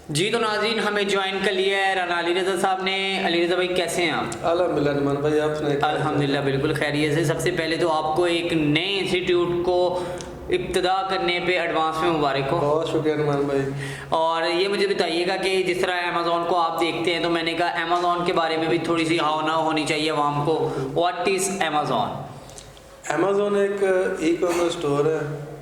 जी तो नाज़रीन हमें ज्वाइन कर लिया है राना अली रज़ा साहब ने। अली रज़ा भाई कैसे हैं आप? अल्हम्दुलिल्लाह नुमान भाई, आप सुनाइए। अल्हम्दुलिल्लाह बिल्कुल खैरियत से। सबसे पहले तो आपको एक नए इंस्टीट्यूट को इब्तिदा करने पे एडवांस में मुबारक हो। बहुत शुक्रिया नुमान भाई। और ये मुझे बताइएगा कि जिस तरह अमेज़ॉन को आप देखते हैं, तो मैंने कहा अमेज़ॉन के बारे में भी थोड़ी सी हाव ना होनी चाहिए आवाम को। What is Amazon? अमेज़ॉन एक ई कॉमर्स स्टोर है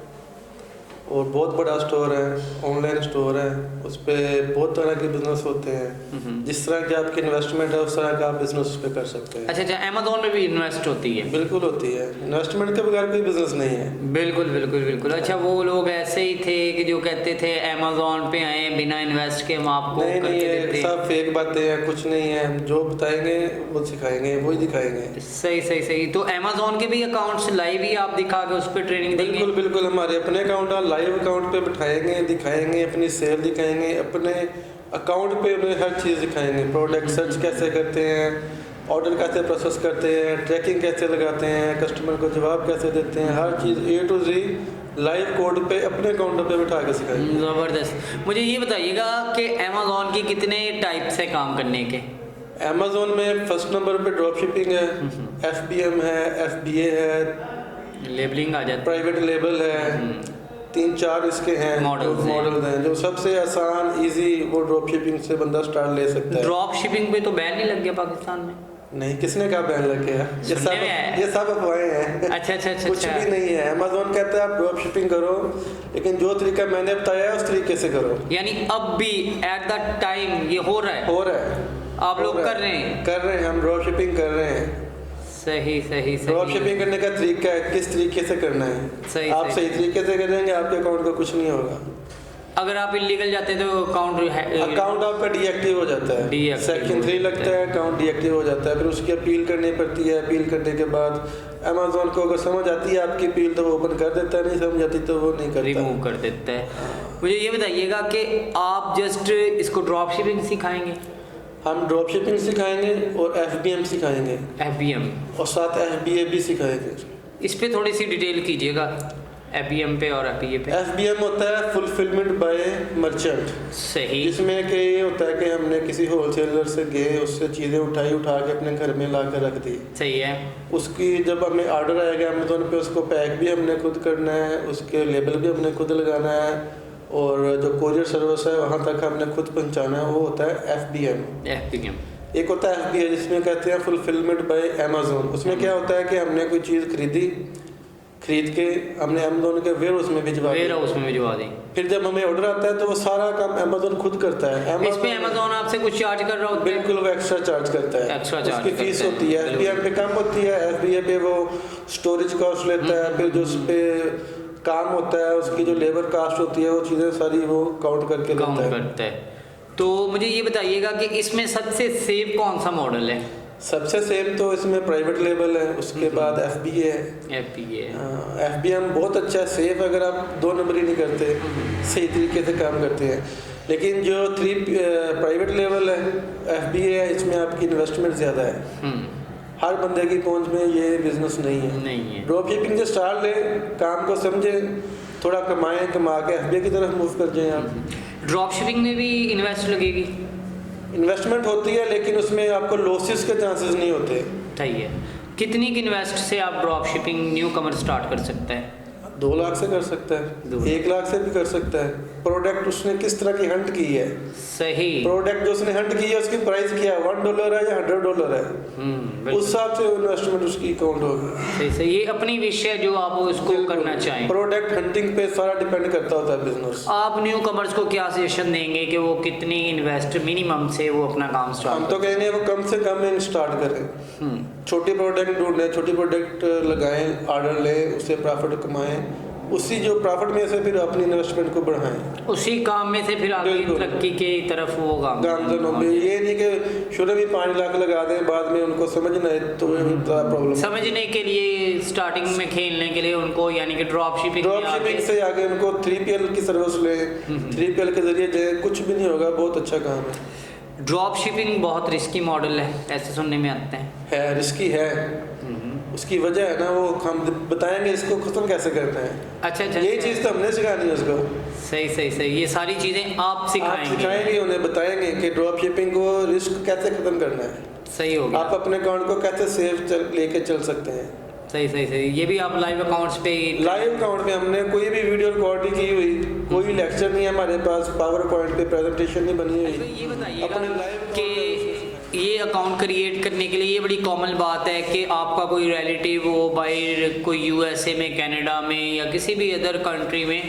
और बहुत बड़ा स्टोर है, ऑनलाइन स्टोर है। उस पर बहुत तरह के बिजनेस होते हैं। जिस तरह की आपकी इन्वेस्टमेंट है उस तरह का आप बिजनेस उस पर कर सकते हैं। अच्छा, अमेज़ॉन में भी इन्वेस्ट होती है? बिल्कुल होती है, इन्वेस्टमेंट के बगैर कोई बिजनेस नहीं है। बिल्कुल बिल्कुल बिल्कुल। अच्छा, वो लोग ऐसे ही थे कि जो कहते थे अमेज़ॉन पे आए बिना इन्वेस्ट के हम आपको नहीं करके नहीं, देते हैं। सब फेक बातें हैं, कुछ नहीं है। हम जो बताएंगे वो सिखाएंगे, वही दिखाएंगे। सही सही सही। तो अमेज़ॉन के भी अकाउंट्स लाइव ही आप दिखा के उस पर ट्रेनिंग देंगे? बिल्कुल बिल्कुल, हमारे अपने अकाउंट लाइव अकाउंट पे बिठाएंगे, दिखाएंगे, अपनी सेल दिखाएंगे, अपने अकाउंट पे उन्हें हर चीज़ दिखाएंगे। प्रोडक्ट सर्च कैसे करते हैं, ऑर्डर कैसे प्रोसेस करते हैं, ट्रैकिंग कैसे लगाते हैं, कस्टमर को जवाब कैसे देते हैं, हर चीज़ A to Z live code पे अपने अकाउंट पे बिठा के सिखाएंगे। ज़बरदस्त। मुझे ये बताइएगा कि अमेज़ॉन की कितने टाइप्स है काम करने के? अमेज़ॉन में फर्स्ट नंबर पे ड्रॉप शिपिंग है, FBM है, FBA है, लेबलिंग आ जाती है, प्राइवेट लेबल है। 3-4 इसके हैं मॉडल हैं। जो सबसे आसान इजी वो ड्रॉप शिपिंग से बंदा स्टार्ट ले सकता है। ड्रॉप शिपिंग पे तो बैन नहीं लग गया पाकिस्तान में? नहीं, किसने कहा बैन लग गया? ये सब अफवाहें हैं। अच्छा अच्छा अच्छा। कुछ भी नहीं है। अमेज़ॉन कहता है आप ड्रॉप शिपिंग करो, लेकिन जो तरीका मैंने बताया है उस तरीके से करो। यानी अब भी एट द टाइम ये हो रहा है? हो रहा है। आप लोग कर रहे हैं? कर रहे हैं, हम ड्रॉप शिपिंग कर रहे हैं। सही सही सही। ड्रॉप शिपिंग करने का तरीका है, किस तरीके से करना है। सही, आप सही तरीके से करेंगे, आपके अकाउंट को कुछ नहीं होगा। अगर आप इलीगल जाते हैं तो अकाउंट आपका डीएक्टिव हो जाता है। सेक्शन 3 लगता है, अकाउंट डीएक्टिव हो जाता है। फिर उसकी अपील करनी पड़ती है। अपील करने के बाद अमेज़ॉन को अगर समझ आती है आपकी अपील तो वो ओपन कर देता है, नहीं समझ आती तो वो नहीं करता, रिमूव कर देता है। मुझे ये बताइएगा कि आप जस्ट इसको ड्रॉप शिपिंग सिखाएंगे? हम ड्रॉप शिपिंग सिखाएंगे और FBM सिखाएंगे, FBM और साथ FBA भी सिखाएंगे। इस पे थोड़ी सी डिटेल कीजिएगा, FBM पे और FBA पे। FBM होता है फुलफिलमेंट बाय मर्चेंट। सही। इसमें कि ये होता है कि हमने किसी होलसेलर से गए, उससे चीज़ें उठा के अपने घर में ला कर रख दी। सही है। उसकी जब हमें ऑर्डर आएगा अमेज़ॉन पे, उसको पैक भी हमने खुद करना है, उसके लेबल भी हमने खुद लगाना है, और जो कोरियर सर्विस है वहाँ तक हमने खुद पहुँचाना है। वो होता है FBM। एक होता है FBA जिसमें कहते हैं फुलफिलमेंट बाय अमेज़ॉन। उसमें क्या होता है कि हमने कोई चीज़ खरीद के हमने अमेज़ॉन के वेयरहाउस में भिजवा दी। फिर जब हमें ऑर्डर आता है तो वो सारा काम अमेज़ॉन खुद करता है। इस पे अमेज़ॉन आपसे कुछ चार्ज कर रहा होता है? बिल्कुल, वो एक्स्ट्रा चार्ज करता है। एक्स्ट्रा चार्ज उसकी फीस होती है। FBM पे कम होती है, FBA पे वो स्टोरेज कॉस्ट लेता है। फिर जो उस पे काम होता है, उसकी जो लेबर कास्ट होती है, वो चीज़ें सारी वो काउंट करके करता है। तो मुझे ये बताइएगा कि इसमें सबसे सेफ कौन सा मॉडल है? सबसे सेफ तो इसमें प्राइवेट लेबल है, उसके बाद FBA है। FBM बहुत अच्छा है, सेफ अगर आप 2 नंबर ही नहीं करते, सही तरीके से काम करते हैं। लेकिन जो 3 प्राइवेट लेवल है FBA है, इसमें आपकी इन्वेस्टमेंट ज़्यादा है। हर बंदे की पहुंच में ये बिजनेस नहीं है। ड्रॉप शिपिंग से स्टार्ट ले, काम को समझे, थोड़ा कमा के FBA की तरफ मूव कर जाएं आप। ड्रॉप शिपिंग में भी इन्वेस्टमेंट होती है, लेकिन उसमें आपको लॉसेस के चांसेस नहीं होते। सही है। कितनी की इन्वेस्ट से आप ड्रॉप शिपिंग न्यू कमर स्टार्ट कर सकते हैं? 2 लाख से कर सकता है, 1 लाख से भी कर सकता है। प्रोडक्ट उसने किस तरह की हंट की है। सही। प्रोडक्ट जो उसने हंट की है उसकी प्राइस क्या है, $1 है या $100 है, उस हिसाब से इन्वेस्टमेंट उसकी काउंट होगी। सही। ये अपनी विश है जो आप उसको करना चाहें। प्रोडक्ट हंटिंग पे सारा डिपेंड करता होता है बिजनेस। आप न्यू कमर्स को क्या सजेशन देंगे कि वो कितनी इन्वेस्ट मिनिमम से वो अपना काम स्टार्ट? हम तो कहेंगे वो कम से कम में स्टार्ट करें। छोटी प्रोडक्ट ढूंढें, छोटी प्रोडक्ट लगाएं, ऑर्डर लें, उससे प्रॉफिट कमाएं, उसी जो प्रॉफिट में से फिर अपनी इन्वेस्टमेंट को बढ़ाएं, उसी काम में से फिर आगे तरक्की की तरफ वो गामजन होंगे। ये नहीं कि शुरू में 5 लाख लगा दें, बाद में उनको समझना है तो प्रॉब्लम। समझने के लिए स्टार्टिंग में खेलने के लिए उनको, यानी कि ड्रॉप शिपिंग से आगे उनको 3PL की सर्विस लें, 3PL के जरिए जाए, कुछ भी नहीं होगा, बहुत अच्छा काम है। ड्रॉप शिपिंग बहुत रिस्की मॉडल है, ऐसे सुनने में आते हैं। है रिस्की है, उसकी वजह है ना, वो हम बताएंगे इसको खत्म कैसे करना है। अच्छा, यही चीज़ तो हमने सिखानी है उसको। सही ये सारी चीज़ें आप सिखाएंगे, उन्हें बताएंगे कि ड्रॉप शिपिंग को रिस्क कैसे ख़त्म करना है। सही हो गया। आप अपने अकाउंट को कैसे सेफ लेके चल सकते हैं। सही ये भी आप लाइव अकाउंट्स पे लाइव अकाउंट में हमने कोई भी वीडियो रिकॉर्ड नहीं की हुई, कोई लेक्चर नहीं है हमारे पास, पावर पॉइंट पे प्रेजेंटेशन नहीं बनी हुई। ये बताइएगा कि ये अकाउंट क्रिएट करने के लिए ये बड़ी कॉमन बात है कि आपका कोई रिलेटिव हो बाहर, कोई यूएसए में, कनाडा में या किसी भी अदर कंट्री में,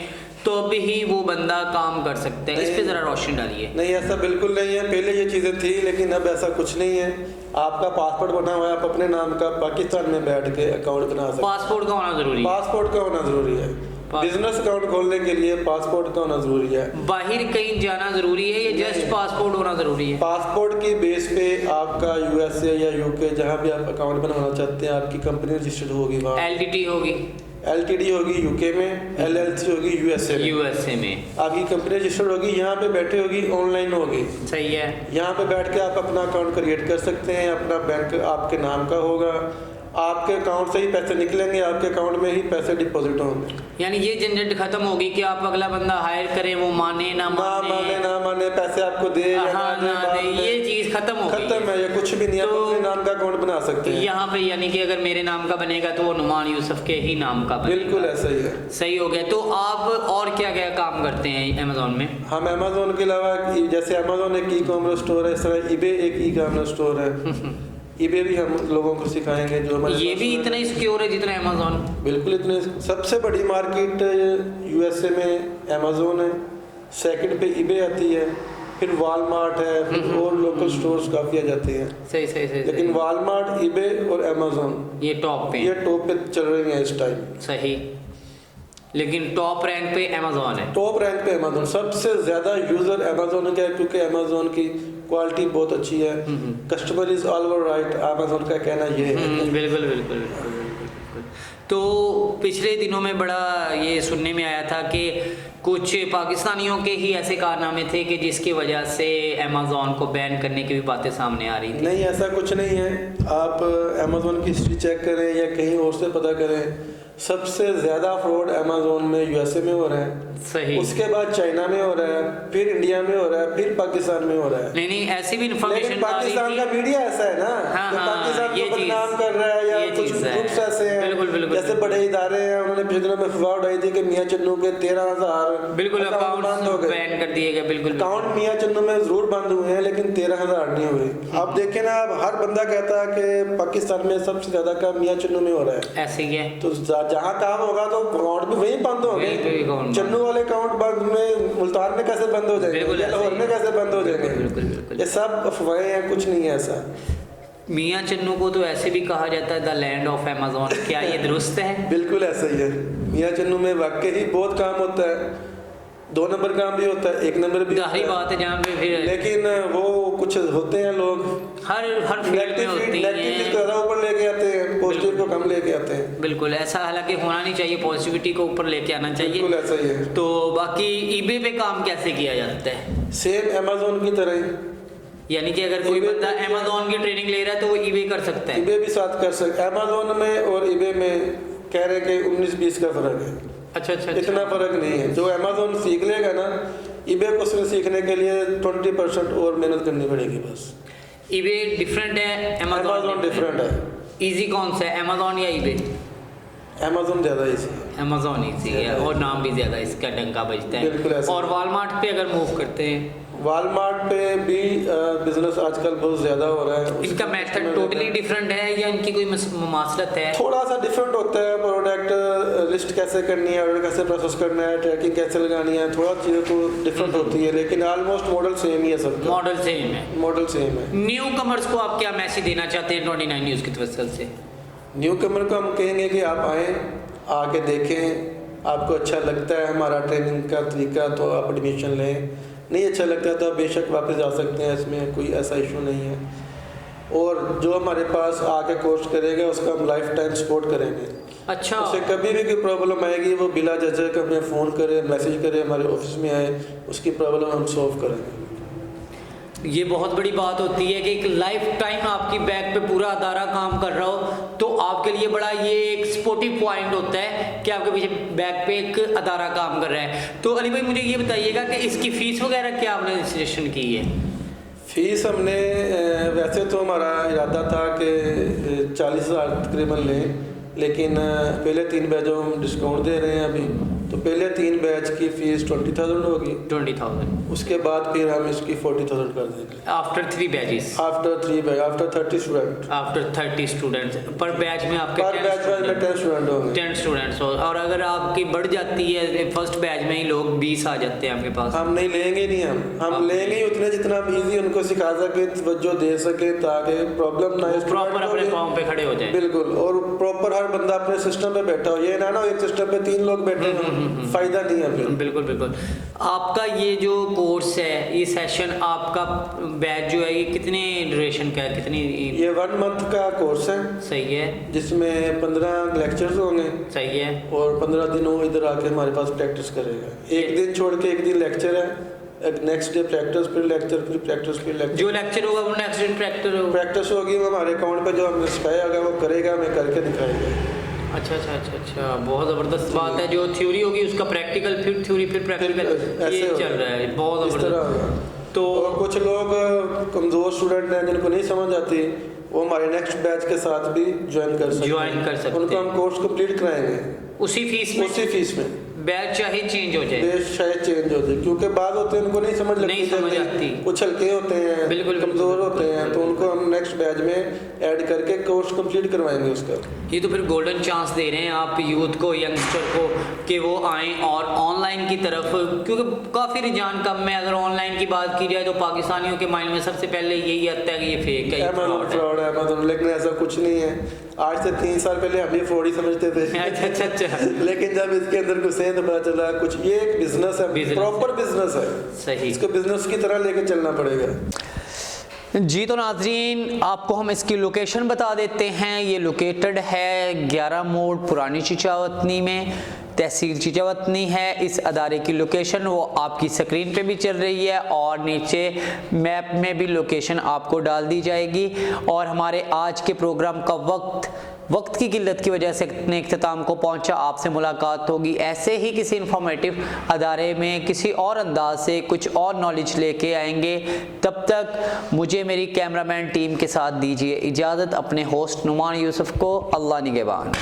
तो अभी ही वो बंदा काम कर सकता है। इस पे ज़रा रोशनी डालिए। नहीं, ऐसा बिल्कुल नहीं है। पहले ये चीज़ें थी लेकिन अब ऐसा कुछ नहीं है। आपका पासपोर्ट बना हुआ है, आप अपने नाम का पाकिस्तान में बैठ के अकाउंट बना सकते हैं। पासपोर्ट का होना ज़रूरी है। पासपोर्ट का होना ज़रूरी है। बिजनेस अकाउंट खोलने के लिए पासपोर्ट का होना ज़रूरी है। बाहर कहीं जाना ज़रूरी है या जस्ट पासपोर्ट होना ज़रूरी है? पासपोर्ट की बेस पे आपका यूएसए या यूके जहाँ भी आप अकाउंट बनवाना चाहते हैं, आपकी कंपनी रजिस्टर्ड होगी वहाँ। एलटीडी होगी, एलटीडी होगी यूके में, एलएलसी होगी यूएसए में। आपकी कंपनी रजिस्टर्ड होगी, यहाँ पे बैठे होगी, ऑनलाइन होगी। सही है। यहाँ पे बैठ के आप अपना अकाउंट क्रिएट कर सकते हैं। अपना बैंक आपके नाम का होगा, आपके अकाउंट से ही पैसे निकलेंगे, आपके अकाउंट में ही पैसे डिपॉजिट होंगे। यानी ये झंझट खत्म होगी कि आप अगला बंदा हायर करें, वो माने ना माने पैसे आपको दे ये चीज खत्म हो गई। खत्म है, ये कुछ भी नहीं। आप अपने नाम का अकाउंट बना सकते हैं यहाँ पे। यानी कि अगर मेरे नाम का बनेगा तो वो नुमान यूसुफ के ही नाम का बनेगा। बिल्कुल ऐसा ही है। सही हो गया। तो आप और क्या क्या काम करते हैं अमेज़न में? हम अमेज़न के अलावा, जैसे अमेज़न एक ई कॉमर्स स्टोर है, इस तरह ईबे एक ई कॉमर्स स्टोर है। ईबे भी हम लोगों को सिखाएंगे जो हमारे। ये भी इतना ही सिक्योर है जितना अमेज़न? बिल्कुल इतने। सबसे बड़ी मार्केट यूएसए में अमेज़न है, सेकंड पे ईबे आती है, फिर वॉलमार्ट है, फिर और लोकल स्टोर्स काफ़ी आ जाते हैं। सही लेकिन वॉलमार्ट, ईबे और अमेज़न ये टॉप पे चल रही हैं इस टाइम। सही। लेकिन टॉप रैंक पे अमेज़न है। टॉप रैंक पे अमेज़न। सबसे ज़्यादा यूज़र अमेज़न का है क्योंकि अमेज़न की क्वालिटी बहुत अच्छी है। Customer is always right, Amazon का कहना ये है। बिल्कुल। तो पिछले दिनों में बड़ा ये सुनने में आया था कि कुछ पाकिस्तानियों के ही ऐसे कारनामे थे कि जिसकी वजह से अमेज़न को बैन करने की भी बातें सामने आ रही थी। नहीं, ऐसा कुछ नहीं है। आप अमेज़न की हिस्ट्री चेक करें या कहीं और से पता करें, सबसे ज़्यादा फ्रॉड अमेज़न में यूएसए में हो रहा है। सही। उसके बाद चाइना में हो रहा है, फिर इंडिया में हो रहा है, फिर पाकिस्तान में हो रहा है। नहीं ऐसी भी इन्फॉर्मेशन पाकिस्तान का मीडिया ऐसा है ना, पाकिस्तान को बदनाम कर रहा है, या कुछ ग्रुप्स ऐसे हैं। बिल्कुल। जैसे बड़े इदारे हैं, उन्होंने पिछले दिनों में अफवाह उड़ाई थी कि मियां चन्नू के 13,000 अकाउंट बंद हो गए, बैन कर दिए गए। बिल्कुल। अकाउंट मियां चन्नू में जरूर बंद हुए हैं लेकिन 13,000 नहीं हुए। अब देखें ना, अब हर बंदा कहता है कि पाकिस्तान में सबसे ज्यादा काम मियां चन्नू में हो रहा है। ऐसे ही है। तो जहाँ काम होगा तो अकाउंट भी वहीं बंद होंगे। चन्नू वाले अकाउंट बंद में मुल्तान में कैसे बंद हो जाएंगे, लाहौर में कैसे बंद हो जाएंगे? ये सब अफवाहें हैं, कुछ नहीं है ऐसा। मियां चन्नू को तो ऐसे भी कहा जाता है द लैंड ऑफ अमेज़न, क्या ये दुरुस्त है? बिल्कुल ऐसा ही है। मियां चन्नू में वाकई ही बहुत काम होता है, 2 नंबर काम भी होता है, 1 नंबर भी जाहिर बात है जहाँ पे फिर। लेकिन वो कुछ होते हैं लोग हर फील्ड में होती हैं, नेगेटिव को ज़्यादा ऊपर लेके आते हैं, पॉजिटिव को कम लेके आते हैं। बिल्कुल ऐसा हालांकि होना नहीं चाहिए, पॉजिटिविटी को ऊपर लेके आना चाहिए। बिल्कुल ऐसा ही है। तो बाकी ईबे पे काम कैसे किया जाता है? सेम अमेज़न की तरह ही। यानी कि अगर कोई बंदा अमेज़न की ट्रेनिंग ले रहा है तो वो ईबे कर सकता है? ईबे भी साथ कर सकता है। अमेज़न में और ईबे में कह रहे कि 19-20 का फ़र्क है। अच्छा। इतना फ़र्क नहीं है। जो अमेज़न सीख लेगा ना, ईबे को सीखने के लिए 20% और मेहनत करनी पड़ेगी बस। ईबे डिफरेंट है, अमेज़न डिफरेंट है। इजी कौन सा है, अमेज़न या ईबे? अमेज़न ज़्यादा ईजी है। अमेज़न ईजी है और नाम भी ज़्यादा इसका डंका बजता है। बिल्कुल ऐसा। और वॉलमार्ट पे अगर मूव करते हैं, वॉलमार्ट पे भी बिजनेस आजकल बहुत ज़्यादा हो रहा है। इनका मेथड टोटली डिफरेंट है या इनकी कोई मुमासलत है? थोड़ा सा डिफरेंट होता है। प्रोडक्ट लिस्ट कैसे करनी है, ऑर्डर कैसे प्रोसेस करना है, ट्रैकिंग कैसे लगानी है, थोड़ा चीज़ें तो डिफरेंट होती है, लेकिन ऑलमोस्ट मॉडल सेम ही है सब। मॉडल सेम है। न्यू कमर्स को आप क्या मैसेज देना चाहते हैं 29 न्यूज़ की तरफ से? न्यू कमर को हम कहेंगे कि आप आएँ, आके देखें, आपको अच्छा लगता है हमारा ट्रेनिंग का तरीका तो आप एडमिशन लें, नहीं अच्छा लगता है तो आप बेशक वापस जा सकते हैं, इसमें कोई ऐसा इशू नहीं है। और जो हमारे पास आके कोर्स करेगा उसका हम लाइफ टाइम सपोर्ट करेंगे। अच्छा। उसे कभी भी कोई प्रॉब्लम आएगी वो बिला झिझक हमें फ़ोन करे, मैसेज करे, हमारे ऑफिस में आए, उसकी प्रॉब्लम हम सॉल्व करेंगे। ये बहुत बड़ी बात होती है कि एक लाइफ टाइम आपकी बैक पे पूरा अदारा काम कर रहा हो, तो आपके लिए बड़ा ये एक सपोर्टिव पॉइंट होता है कि आपके पीछे बैक पे एक अदारा काम कर रहा है। तो अली भाई मुझे ये बताइएगा कि इसकी फ़ीस वगैरह क्या आपने सजेशन की है? फ़ीस हमने वैसे तो हमारा इरादा था कि 40,000 तकरीबन लें, लेकिन पहले 3 बैचों हम डिस्काउंट दे रहे हैं अभी, तो पहले 3 बैच की फ़ीस 20,000 होगी। 20,000 उसके बाद फिर हम इसकी 40,000 कर देंगे after 3 batches, after 3 batch, after 30 student, after 30 students पर बैच में आपके पर बैच में 10 स्टूडेंट होंगे, 10 स्टूडेंट्स हो। और अगर आपकी बढ़ जाती है फर्स्ट बैच में ही लोग 20 आ जाते हैं आपके पास, हम नहीं लेंगे, नहीं हम लेंगे ही उतने जितना हम ईजी उनको सिखा सके, तवज्जो दे सके, ताकि प्रॉब्लम ना प्रॉपर अपने पाँव पे खड़े हो जाए। बिल्कुल, और प्रॉपर हर बंदा अपने सिस्टम पे बैठा हो, ये ना एक सिस्टम पे 3 लोग बैठे हो, फायदा नहीं है फिर। बिल्कुल बिल्कुल। आपका ये जो कोर्स है, ये सेशन आपका बैच जो है, ये कितने ड्यूरेशन का है, कितनी? ये 1 मंथ का कोर्स है। सही है। जिसमें 15 लेक्चर्स होंगे। सही है। और 15 दिन वो इधर आके हमारे पास प्रैक्टिस करेगा। एक दिन छोड़ के एक दिन लेक्चर है, नेक्स्ट डे प्रैक्टिस, फिर लेक्चर, फिर प्रैक्टिस, फिर लेक्चर। जो लेक्चर होगा वो नेक्स्ट दिन प्रैक्टिस होगी, वो हमारे अकाउंट पे जो हमने सिखाया होगा वो करेगा, हमें करके दिखाएगा। अच्छा अच्छा अच्छा अच्छा, बहुत ज़बरदस्त बात है। जो थ्योरी होगी उसका प्रैक्टिकल, फिर थ्योरी, फिर प्रैक्टिकल, ये चल रहा है, बहुत ज़बरदस्त। तो कुछ लोग कमज़ोर स्टूडेंट हैं जिनको नहीं समझ आती, वो हमारे नेक्स्ट बैच के साथ भी ज्वाइन कर सकते हैं। उनको हम कोर्स कंप्लीट कराएंगे उसी फीस में। बैच चाहे चेंज हो जाए, क्योंकि बाद होते हैं उनको नहीं समझ लगती, कुछ हल्के होते हैं, बिल्कुल कमज़ोर होते हैं, तो उनको हम नेक्स्ट बैच में ऐड करके कोर्स कंप्लीट करवाएंगे उसका। ये तो फिर गोल्डन चांस दे रहे हैं आप यूथ को, यंगस्टर को, कि वो आएँ और ऑनलाइन की तरफ, क्योंकि काफ़ी रुझान कम है। अगर ऑनलाइन की बात की जाए तो पाकिस्तानियों के माइंड में सबसे पहले यही आता है कि ये फेक है, फ्रॉड है, लेकिन ऐसा कुछ नहीं है। आज से 3 साल पहले हम ये फ्रॉड ही समझते थे। अच्छा। लेकिन जब इसके अंदर घुसे तो पता चला कुछ ये एक बिजनेस है, प्रॉपर बिजनेस है। सही, इसको बिजनेस की तरह लेके चलना पड़ेगा। जी तो नाजरीन, आपको हम इसकी लोकेशन बता देते हैं। ये लोकेटेड है 11 मोड़ पुरानी चिचावतनी में, तहसील चिचावतनी है इस अदारे की लोकेशन। वो आपकी स्क्रीन पे भी चल रही है और नीचे मैप में भी लोकेशन आपको डाल दी जाएगी। और हमारे आज के प्रोग्राम का वक्त की किल्लत की वजह से अपने इख्तिताम को पहुंचा। आपसे मुलाकात होगी ऐसे ही किसी इंफॉर्मेटिव अदारे में, किसी और अंदाज से कुछ और नॉलेज लेके आएंगे। तब तक मुझे मेरी कैमरामैन टीम के साथ दीजिए इजाज़त। अपने होस्ट नुमान यूसुफ को अल्लाह निगहबान।